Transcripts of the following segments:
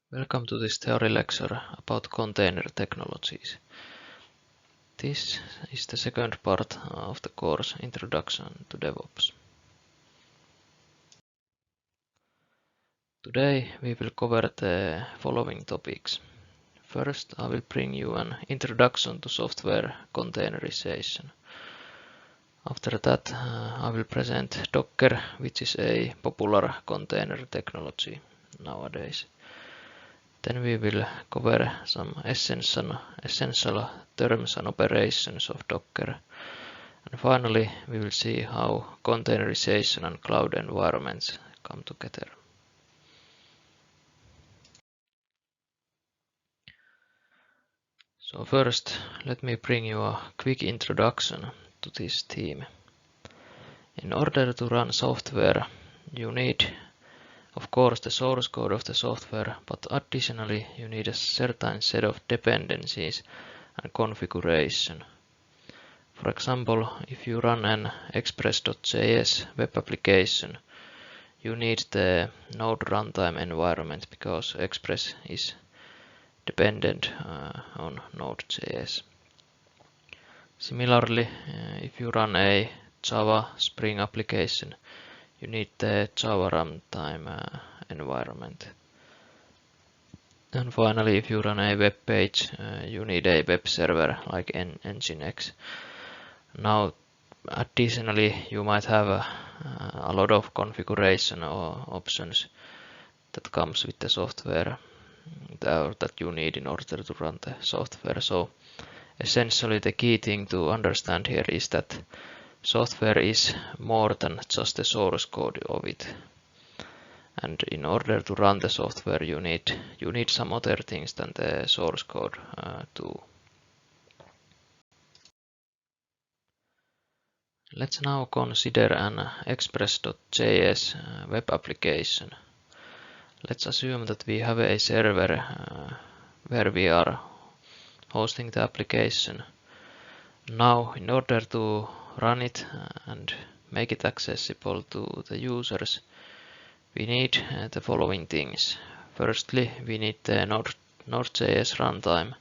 Welcome to this theory lecture about container technologies. This is the second part of the course Introduction to DevOps. Today we will cover the following topics. First, I will bring you an introduction to software containerization. After that, I will present Docker, which is a popular container technology nowadays. Then we will cover some essential terms and operations of Docker. And finally, we will see how containerization and cloud environments come together. So first, let me bring you a quick introduction to this theme. In order to run software, you need, of course, the source code of the software, but additionally, you need a certain set of dependencies and configuration. For example, if you run an Express.js web application, you need the Node runtime environment because Express is dependent on Node.js. Similarly, if you run a Java Spring application, you need the Java runtime environment. And finally, if you run a web page, you need a web server like Nginx. Now, additionally, you might have a lot of configuration or options that comes with the software that you need in order to run the software. So essentially the key thing to understand here is that software is more than just the source code of it. And in order to run the software, you need some other things than the source code too. Let's now consider an Express.js web application. Let's assume that we have a server where we are hosting the application. Now, in order to run it and make it accessible to the users, we need the following things. Firstly, we need the Node.js runtime.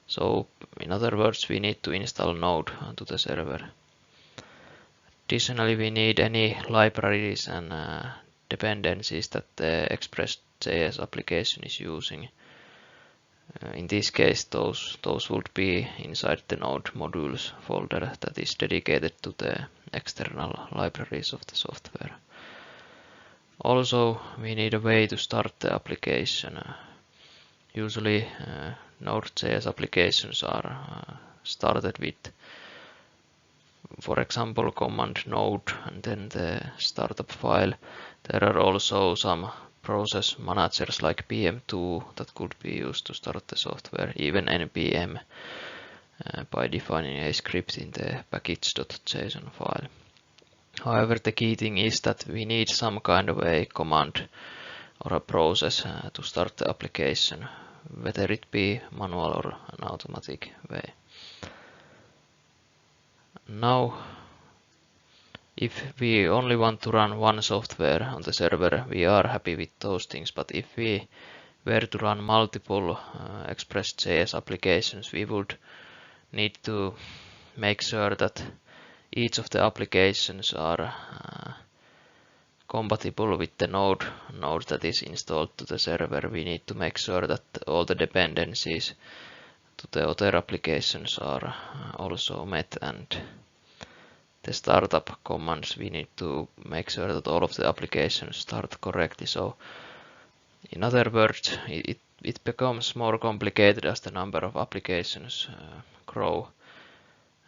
So, in other words, we need to install Node to the server. Additionally, we need any libraries and dependencies that the Express.js application is using. In this case, those would be inside the Node modules folder that is dedicated to the external libraries of the software. Also, we need a way to start the application. Usually, Node.js applications are started with, for example, command node and then the startup file. There are also some process managers like PM2 that could be used to start the software, even npm by defining a script in the package.json file. However, the key thing is that we need some kind of a command or a process to start the application, whether it be manual or an automatic way. Now, if we only want to run one software on the server, we are happy with those things, but if we were to run multiple Express.js applications, we would need to make sure that each of the applications are compatible with the node that is installed to the server. We need to make sure that all the dependencies to the other applications are also met, and the startup commands, we need to make sure that all of the applications start correctly. So in other words, it becomes more complicated as the number of applications grow.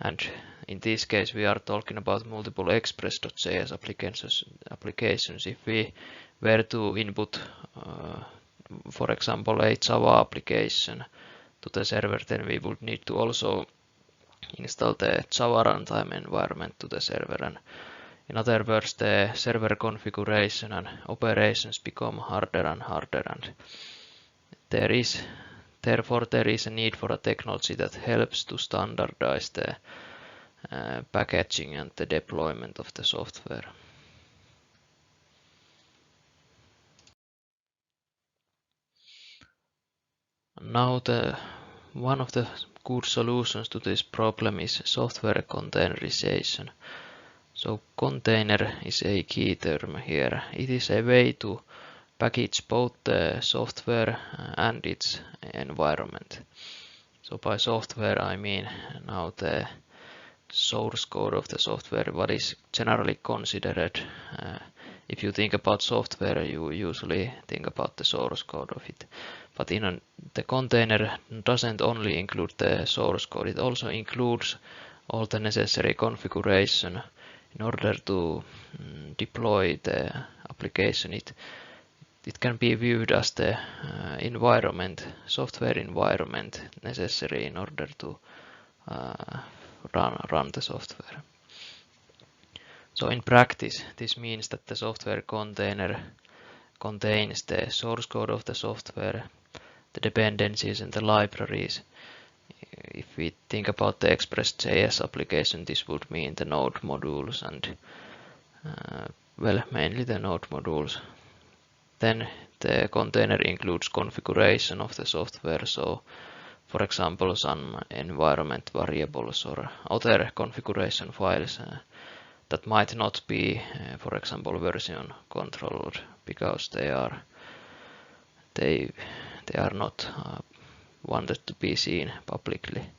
And in this case, we are talking about multiple Express.js applications. If we were to input, for example, a Java application to the server, then we would need to also install the Java runtime environment to the server. And in other words, the server configuration and operations become harder and harder. And therefore, there is a need for a technology that helps to standardize the packaging and the deployment of the software. Now one of the good solutions to this problem is software containerization. So container is a key term here. It is a way to package both the software and its environment. So by software I mean now the source code of the software, what is generally considered. If you think about software, you usually think about the source code of it. But the container doesn't only include the source code, it also includes all the necessary configuration in order to deploy the application. It can be viewed as the software environment necessary in order to run the software. So in practice, this means that the software container contains the source code of the software, the dependencies and the libraries. If we think about the Express.js application, this would mean the Node modules and mainly the Node modules. Then the container includes configuration of the software, so for example some environment variables or other configuration files that might not be, for example, version controlled because they are not wanted to be seen publicly.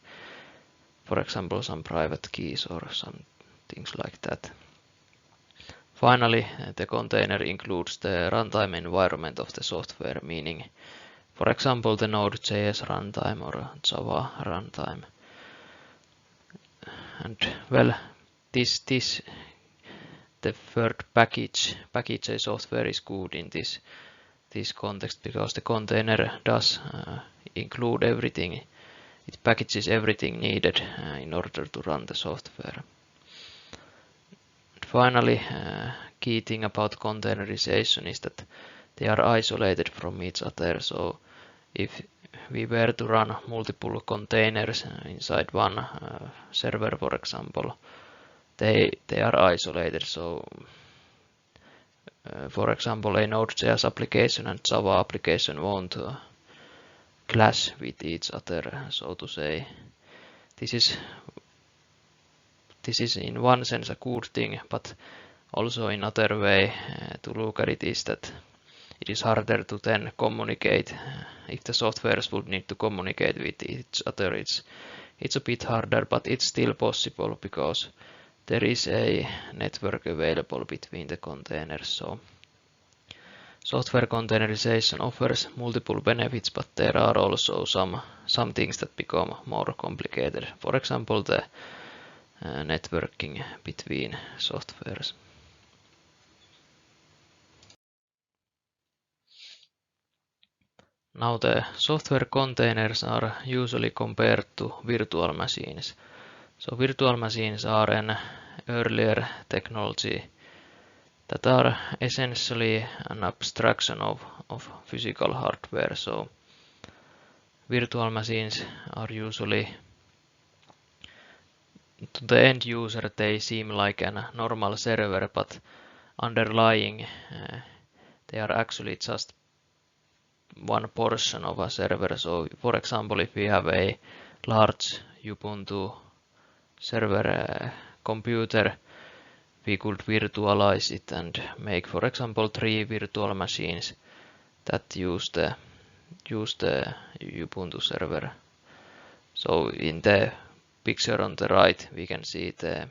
For example, some private keys or some things like that. Finally, the container includes the runtime environment of the software, meaning, for example, the Node.js runtime or Java runtime. And well, the word package a software is good in this context because the container does include everything. It packages everything needed in order to run the software. And finally, key thing about containerization is that they are isolated from each other. So if we were to run multiple containers inside one server, for example, they are isolated. So for example, a Node.js application and Java application won't clash with each other, so to say. This is in one sense a good thing, but also in other way to look at it is that it is harder to then communicate. If the softwares would need to communicate with each other, it's a bit harder, but it's still possible because there is a network available between the containers. So software containerization offers multiple benefits, but there are also some things that become more complicated. For example, the networking between softwares. Now the software containers are usually compared to virtual machines. So virtual machines are an earlier technology that are essentially an abstraction of physical hardware. So virtual machines are usually, to the end user, they seem like a normal server, but underlying they are actually just one portion of a server. So for example, if we have a large Ubuntu server computer, we could virtualize it and make, for example, 3 virtual machines that use the Ubuntu server. So in the picture on the right, we can see the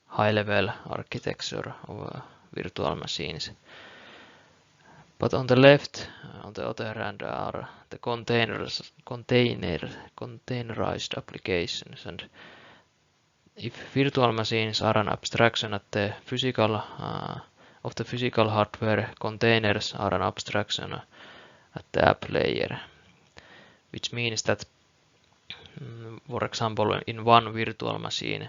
high-level architecture of virtual machines. But on the left, on the other hand, are the containerized applications. And if virtual machines are an abstraction at the of the physical hardware, containers are an abstraction at the app layer, which means that, for example, in one virtual machine,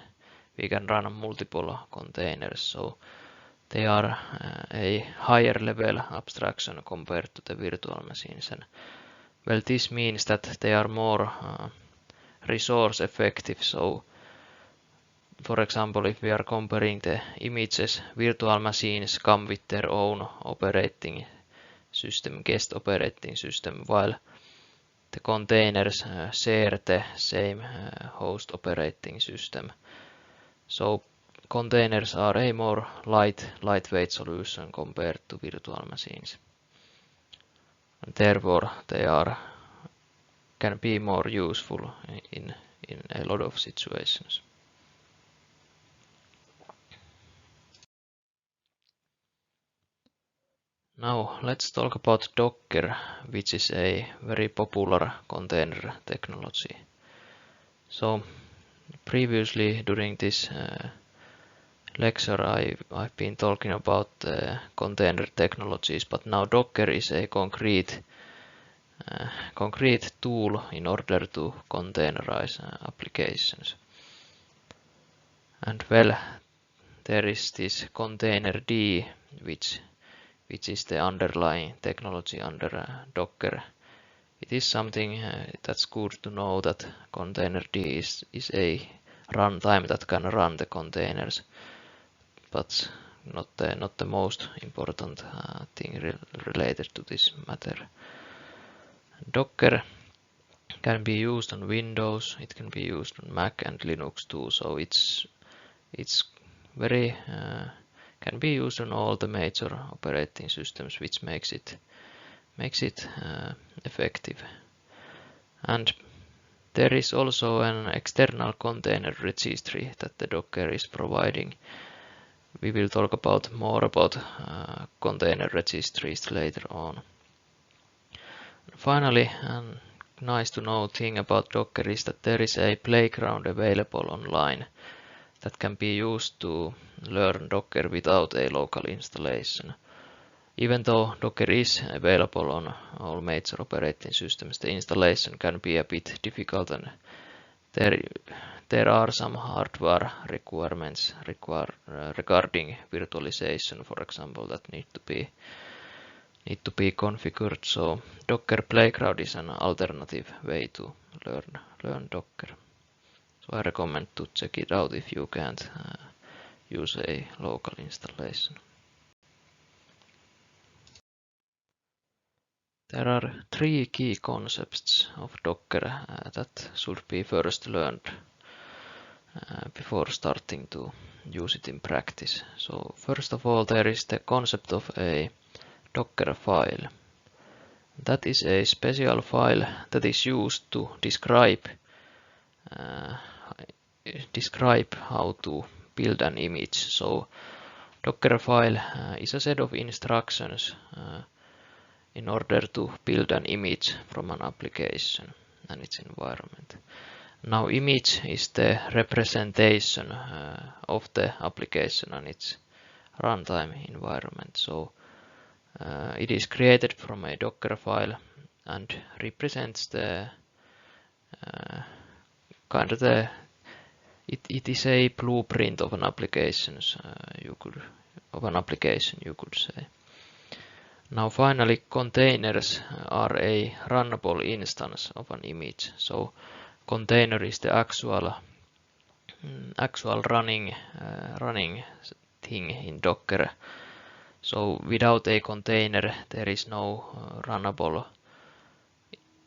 we can run multiple containers. So they are a higher level abstraction compared to the virtual machines. And well, this means that they are more resource effective. So for example, if we are comparing the images, virtual machines come with their own operating system, guest operating system, while the containers share the same host operating system. So containers are a more lightweight solution compared to virtual machines. And therefore, they can be more useful in a lot of situations. Now let's talk about Docker, which is a very popular container technology. So previously during this lecture I've been talking about container technologies, but now Docker is a concrete tool in order to containerize applications. And well, there is this containerd, which is the underlying technology under Docker. It is something that's good to know, that containerd is a runtime that can run the containers, but not the most important thing related to this matter. Docker can be used on Windows, it can be used on Mac and Linux too, so it's very can be used on all the major operating systems, which makes it effective. And there is also an external container registry that the Docker is providing. We will talk more about container registries later on. Finally, nice to know thing about Docker is that there is a playground available online that can be used to learn Docker without a local installation. Even though Docker is available on all major operating systems, the installation can be a bit difficult, and there are some hardware requirements regarding virtualization, for example, that need to be configured. So Docker Playground is an alternative way to learn Docker. So I recommend to check it out if you can't use a local installation. There are 3 key concepts of Docker that should be first learned before starting to use it in practice. So first of all, there is the concept of a Docker file. That is a special file that is used to describe how to build an image. So Docker file is a set of instructions in order to build an image from an application and its environment. Now image is the representation of the application and its runtime environment. So it is created from a Docker file and represents the it is a blueprint of an application, you could say. Now finally, containers are a runnable instance of an image. So container is the actual running thing in Docker. So without a container, there is no runnable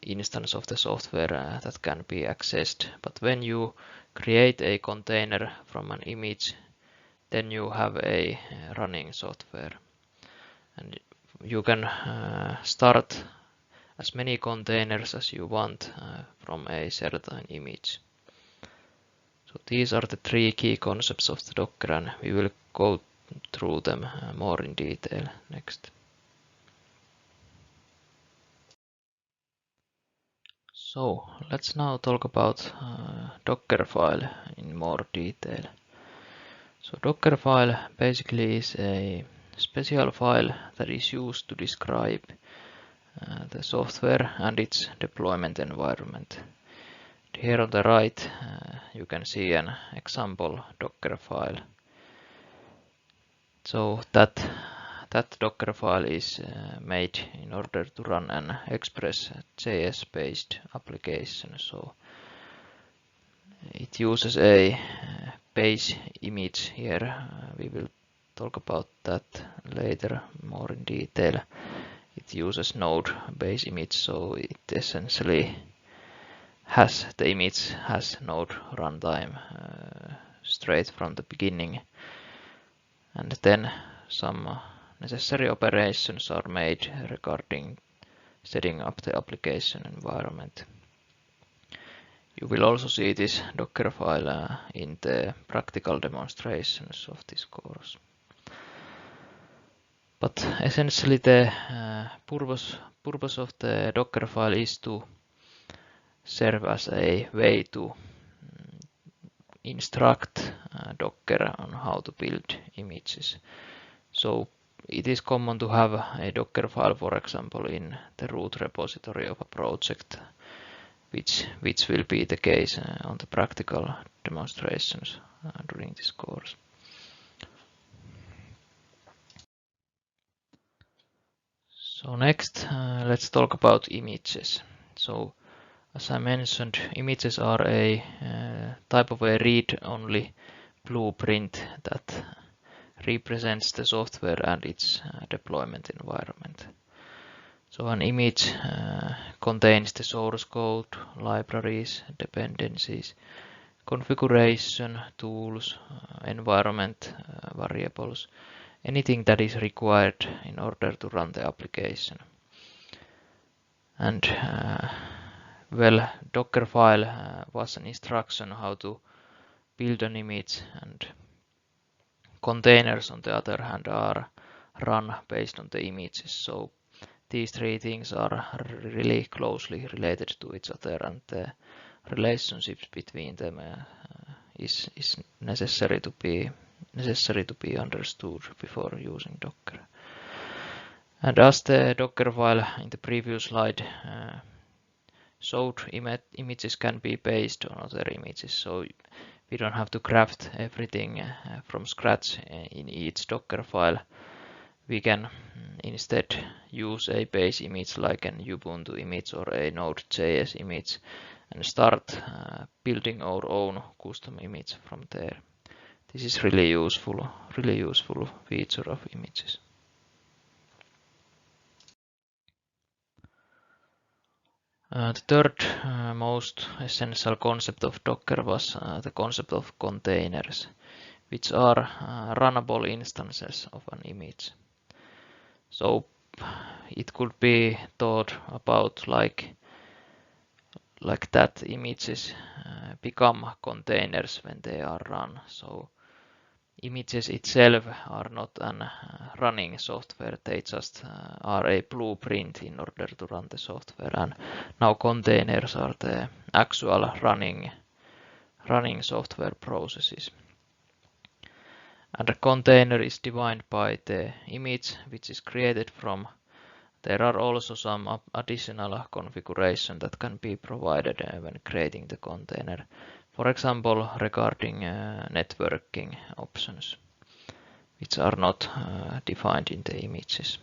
instance of the software that can be accessed. But when you create a container from an image, then you have a running software. And you can start as many containers as you want from a certain image. So these are the 3 key concepts of the Docker, and we will go through them more in detail next. So let's now talk about Dockerfile in more detail. So Dockerfile basically is a special file that is used to describe the software and its deployment environment. Here on the right you can see an example Docker file. So that Docker file is made in order to run an Express.js based application. So it uses a base image here. We will talk about that later more in detail. it uses Node base image, so it essentially has the image has Node runtime straight from the beginning, and then some necessary operations are made regarding setting up the application environment. You will also see this Docker file in the practical demonstrations of this course. But essentially the purpose of the Docker file is to serve as a way to instruct Docker on how to build images. So it is common to have a Docker file, for example, in the root repository of a project, which will be the case on the practical demonstrations during this course. So next, let's talk about images. So as I mentioned, images are a type of a read-only blueprint that represents the software and its deployment environment. So an image contains the source code, libraries, dependencies, configuration, tools, environment variables, anything that is required in order to run the application. And well, Docker file was an instruction how to build an image, and containers on the other hand are run based on the images. So these three things are really closely related to each other, and the relationships between them is necessary to be understood before using Docker. And as the Docker file in the previous slide showed, images can be based on other images, so we don't have to craft everything from scratch in each Docker file. We can instead use a base image like an Ubuntu image or a Node.js image and start building our own custom image from there. This is really useful feature of images. The third most essential concept of Docker was the concept of containers, which are runnable instances of an image. So it could be thought about like that images become containers when they are run. So images itself are not an running software, they just are a blueprint in order to run the software, and now containers are the actual running software processes. And a container is defined by the image which is created from. There are also some additional configuration that can be provided when creating the container. For example, regarding networking options, which are not defined in the images.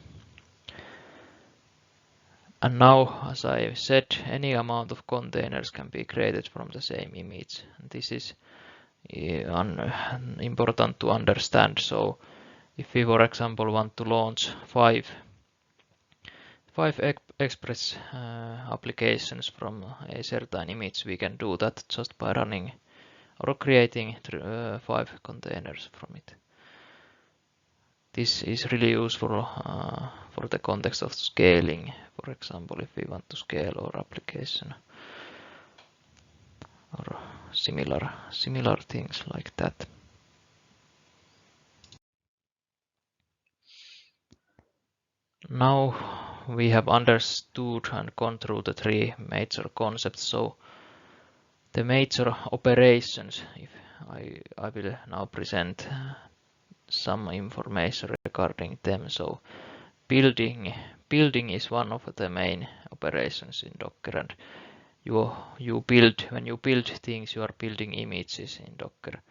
And now, as I said, any amount of containers can be created from the same image. This is important to understand. So if we, for example, want to launch five Express applications from a certain image, we can do that just by running or creating 5 containers from it. This is really useful for the context of scaling. For example, if we want to scale our application or similar things like that. Now we have understood and gone through the 3 major concepts. So the major operations, if I will now present some information regarding them. So building is one of the main operations in Docker, and when you build things, you are building images in Docker.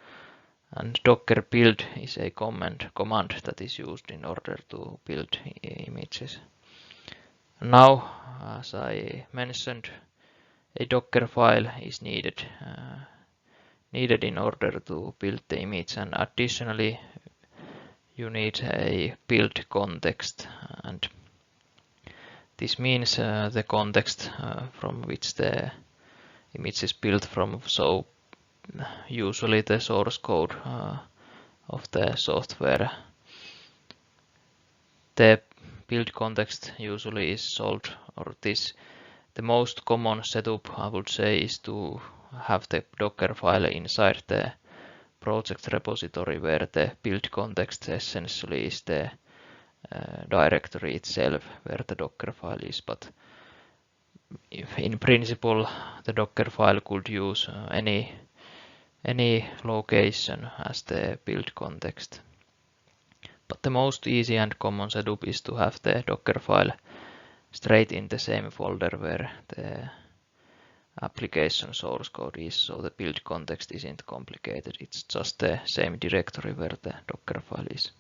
And Docker build is a command that is used in order to build images. Now, as I mentioned, a Docker file is needed in order to build the image, and additionally you need a build context, and This means the context from which the image is built from, so usually the source code of the software. The build context usually is solved, or the most common setup I would say is to have the Docker file inside the project repository where the build context essentially is the directory itself where the Docker file is, but in principle the Docker file could use any location as the build context. But the most easy and common setup is to have the Docker file straight in the same folder where the application source code is, so the build context isn't complicated. It's just the same directory where the Docker file is.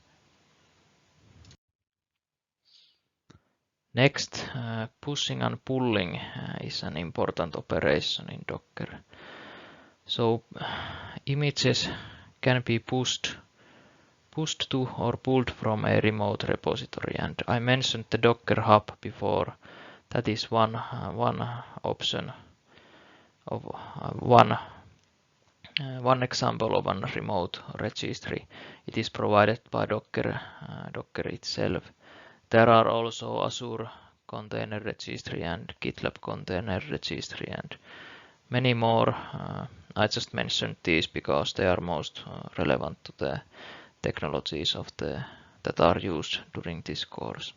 Next, pushing and pulling is an important operation in Docker. So images can be pushed to or pulled from a remote repository, and I mentioned the Docker Hub before. That is one option of one example of one remote registry. It is provided by Docker itself. There are also Azure Container Registry and GitLab Container Registry and many more. I just mentioned these because they are most relevant to the technologies that are used during this course.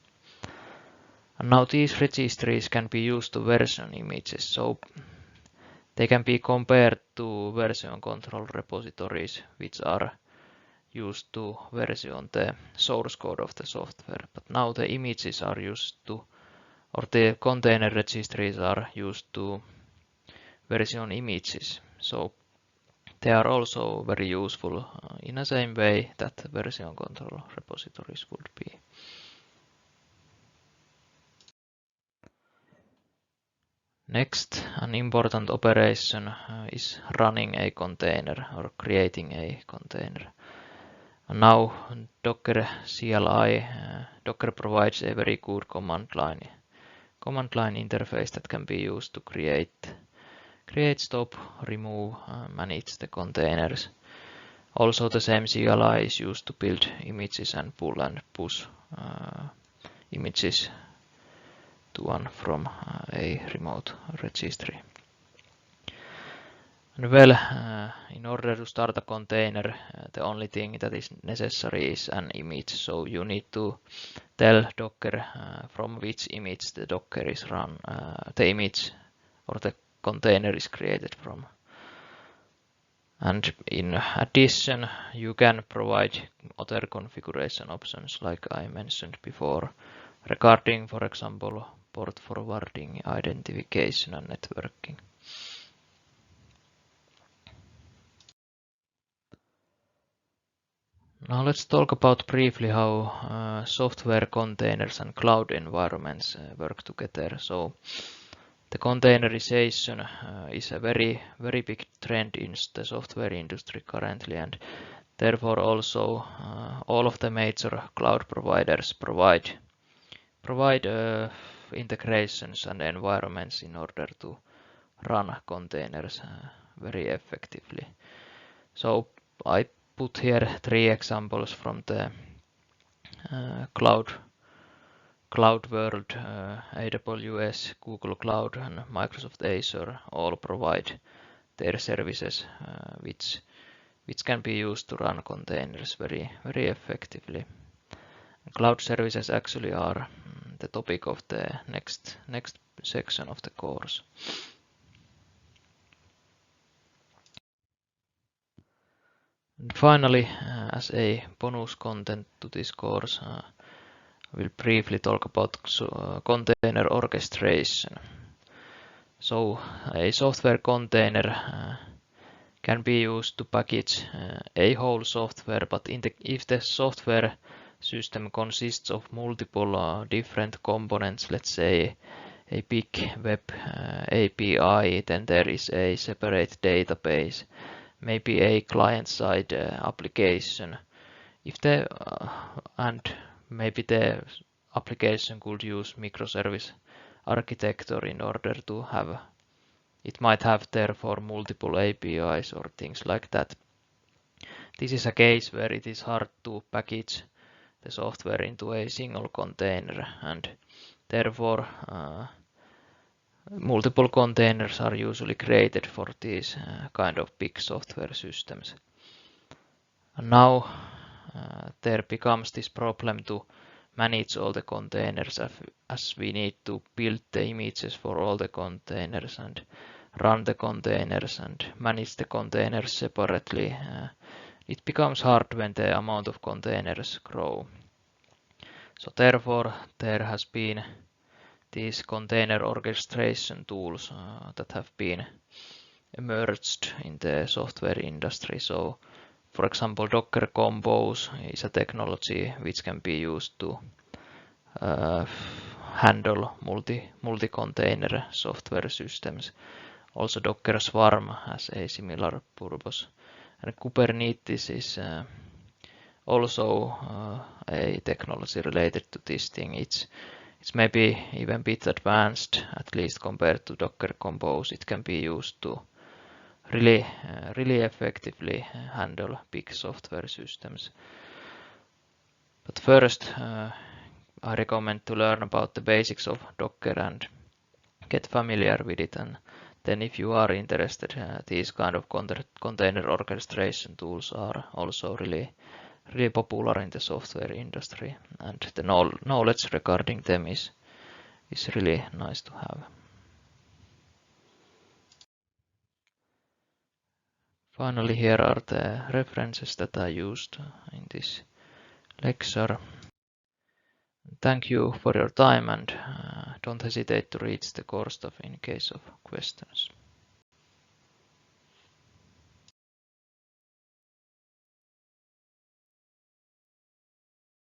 And now these registries can be used to version images, so they can be compared to version control repositories which are used to version the source code of the software. But now the images are used to, or the container registries are used to version images. So they are also very useful in the same way that version control repositories would be. Next, an important operation is running a container or creating a container. Now Docker CLI, Docker provides a very good command line interface that can be used to create, stop, remove, manage the containers. Also the same CLI is used to build images and pull and push images to and from a remote registry. And well, in order to start a container, the only thing that is necessary is an image. So you need to tell Docker from which image the Docker is run, the image or the container is created from. And in addition, you can provide other configuration options like I mentioned before regarding, for example, port forwarding, identification and networking. Now let's talk about briefly how software containers and cloud environments work together. So the containerization is a very big trend in the software industry currently, and therefore also all of the major cloud providers provide integrations and environments in order to run containers very effectively. So I put here 3 examples from the cloud world. AWS, Google Cloud and Microsoft Azure all provide their services which can be used to run containers very effectively. Cloud services actually are the topic of the next section of the course. And finally, as a bonus content to this course, I will briefly talk about container orchestration. So a software container can be used to package a whole software, but if the software system consists of multiple different components, let's say a big web API, then there is a separate database, maybe a client-side application. And maybe the application could use microservice architecture in order to have, it might have therefore multiple APIs or things like that. This is a case where it is hard to package the software into a single container, and therefore multiple containers are usually created for these kind of big software systems. And now there becomes this problem to manage all the containers, as we need to build the images for all the containers and run the containers and manage the containers separately. It becomes hard when the amount of containers grow. So therefore there has been these container orchestration tools that have been emerged in the software industry. So for example, Docker Compose is a technology which can be used to handle multi-container software systems. Also Docker Swarm has a similar purpose. And Kubernetes is also a technology related to this thing. It's maybe even a bit advanced, at least compared to Docker Compose. It can be used to really effectively handle big software systems. But first, I recommend to learn about the basics of Docker and get familiar with it. And then if you are interested, these kind of container orchestration tools are also really popular in the software industry, and the knowledge regarding them is really nice to have. Finally, here are the references that I used in this lecture. Thank you for your time, and don't hesitate to reach the course staff in case of questions.